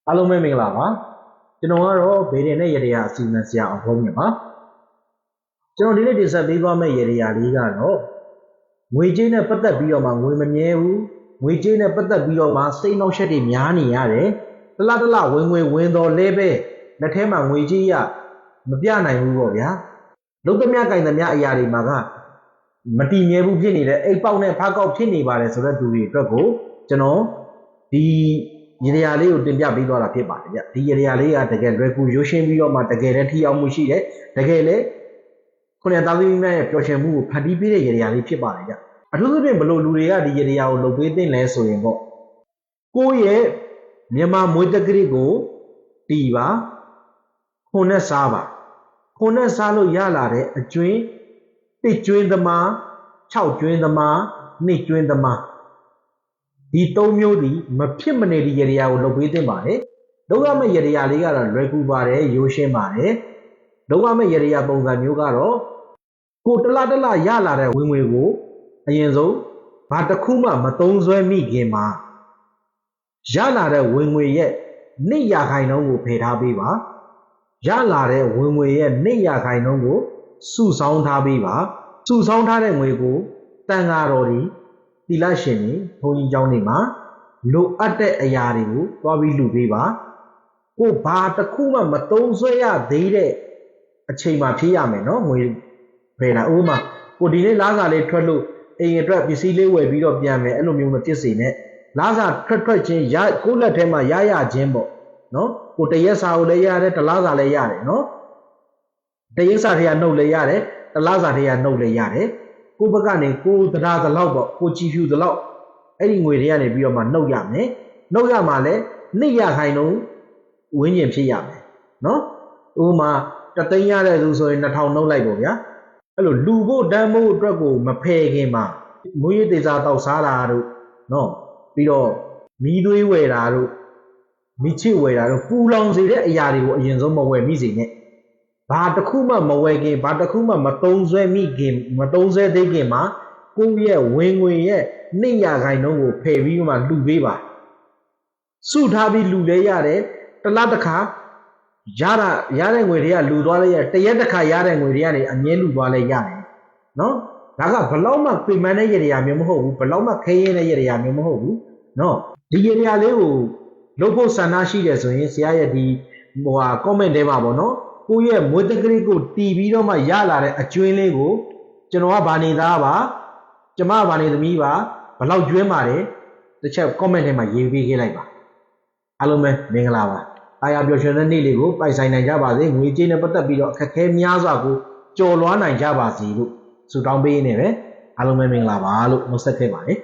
အားလုံးပဲမင်္ဂလာပါကျွန်တော်ကတော့ဘေးရင်နဲ့ရေရာအစီအမံဆရာအောင်ဖုံးမြပါကျွန်တော်ဒီနေ့တင်ဆက်ပေးသွားမယ့်ရေရာလေးကတော့ငွေကြေးနဲ့ပတ်သက်ပြီးတော့မှငွေမမြဲဘူးငွေကြေးနဲ့ပတ်သက်ပြီးတော့မှစိတ်နှောက်ယှက်တွေများနေရတယ်တလဝင်ငွေဝင်တော်လဲပဲလက်ထဲမှာငွေကြေးရမပြနိုင်ဘူးပေါ့ဗျာလုံးသမျှကင်သမျှအရာတွေမှာကမတည်မြဲဘူးဖြစ်နေတဲ့အိတ်ပေါက်နဲ့ဖားကောက်ဖြစ်နေပါတယ်ဆိုတဲ့သူတွေအတွက်ကိုကျွန်တော်ဒီရေရာလေးကိုတင်ပြပေးသွားတာဖြစ်ပါတယ်ဗျဒီရေရာလေးကတကယ်လွယ်ကူရိုးရှင်းပြီးတော့မှတကယ်လည်းထိရောက်မှုရှိတယ်တကယ်လည်းခုနကသားသမီးများရဲ့ပျော်ရွှင်မှုကိုဖန်တီးပေးတဲ့ရေရာလေးဖြစ်ပါတယ်ဗျအထူးသဖြင့်ဘလို့လူတွေကဒီရေရာကိုလုပ်ပေးသင့်လဲဆိုရင်ပေါ့ကိုယ့်ရဲ့မြန်မာမွေးတက္ကရီကိုတီးပါခုနဲ့စားပါခုနဲ့စားလို့ရလာတဲ့အကျွင်းတစ်ကျွင်းသမား6ကျွင်းသမား2ကျွင်းသမားဒီ၃မျိုးဒီမဖြစ်မနေဒီရေရာကိုလုပ်ပေးသင့်ပါတယ်လုပ်ရမယ့်ရေရာလေးကတော့လွယ်ကူပါတယ်ရိုးရှင်းပါတယ်လုပ်ရမယ့်ရေရာပုံစံမျိုးကတော့ကိုတလရလာတဲ့ဝင်ငွေကိုအရင်ဆုံးဘာတစ်ခုမှမသုံးစွဲမိခင်မှာရလာတဲ့ဝင်ငွေရဲ့2%ကိုဖယ်ထားပေးပါရလာတဲ့ဝင်ငွေရဲ့2%ကိုစုဆောင်းထားပေးပါစုဆောင်းထားတဲ့ငွေကိုတန်ဃာတော်တွေတိလရှင်တွေဘုန်းကြီးကျောင်းတွေမှာလိုအပ်တဲ့အရာတွေကိုတွားပြီးလှူပေးပါကိုဘာတစ်ခုမှမသုံးစွဲရသေးတဲ့အချိန်မှာဖြည့်ရမယ်နော်ငွေဖယ်တာဥပမာကိုဒီနေ့လားစာလေးထွက်လို့အိမ်အတွက်ပစ္စည်းလေးဝယ်ပြီးတော့ပြန်မယ်အဲ့လိုမျိုးမဖြစ်စေနဲ့လားစာထွက်ချင်းရကိုလက်ထဲမှာရချင်းပေါ့နော်ကိုတရက်စာကိုလည်းရတယ်တလားစာလည်းရတယ်နော်တရက်စာတွေကနှုတ်လည်းရတယ်တလားစာတွေကနှုတ်လည်းရတယ်ကိုဘက်ကနေကိုတရားသလောက်ပေါ့ကိုချီဖြူသလောက်အဲ့ဒီငွေတွေကနေပြီးတော့မှနှုတ်ရမယ်နှုတ်ရမှာလဲ2%ဝင်းကျင်ဖြစ်ရမယ်နော်ဥပမာတသိန်းရတဲ့သူဆိုရင်2000နှုတ်လိုက်ပေါ့ဗျာအဲ့လိုလူဖို့တန်းဖို့အတွက်ကိုမဖယ်ခင်မှာမွေးရသေးစားတောက်စားတာတို့နော်ပြီးတော့မီးသွေးဝယ်တာတို့မိချစ်ဝယ်တာတို့ပူလောင်စေတဲ့အရာတွေကိုအရင်ဆုံးမဝယ်မိစေနဲ့ဘာတစ်ခုမှမဝယ်ခင်ဘာတစ်ခုမှမသုံးစွဲမိခင်မသုံးစွဲသေးခင်မှာကိုယ့်ရဲ့ဝင်ငွေရဲ့2%ကိုဖယ်ပြီးမှလှူပေးပါစုထားပြီးလှူလဲရတယ်တလတစ်ခါရတဲ့ငွေတွေကလှူသွားလဲရတရက်တစ်ခါရတဲ့ငွေတွေကနေအမြဲလှူသွားလဲရတယ်နော်ဒါကဘလောက်မှပြင်ပန်းတဲ့ရေရာမျိုးမဟုတ်ဘူးဘလောက်မှခဲရင်တဲ့ရေရာမျိုးမဟုတ်ဘူးနော်ဒီရေရာလေးကိုလုပ်ဖို့ဆန္ဒရှိတယ်ဆိုရင်ဆရာရဲ့ဒီcomment ထဲမှာပေါ့နော်ကိုယ့်ရဲ့မွေးတက္ကရီကိုတီးပြီးတော့မှရလာတဲ့အကျွင်းလေးကိုကျွန်တော်ကဗာနေသားပါကျမဗာနေသမီးပါဘလောက်ကျွင်းပါတယ်တစ်ချက် comment ထဲမှာရေးပေးခဲ့လိုက်ပါအားလုံးပဲမင်္ဂလာပါအားရပျော်ရွှင်တဲ့နေ့လေးကိုပိုင်ဆိုင်နိုင်ကြပါစေငွေကြေးနဲ့ပတ်သက်ပြီးတော့အခက်အခဲများစွာကိုကျော်လွှားနိုင်ကြပါစေလို့ဆုတောင်းပေးနေပဲအားလုံးပဲမင်္ဂလာပါလို့နှုတ်ဆက်ခဲ့ပါတယ်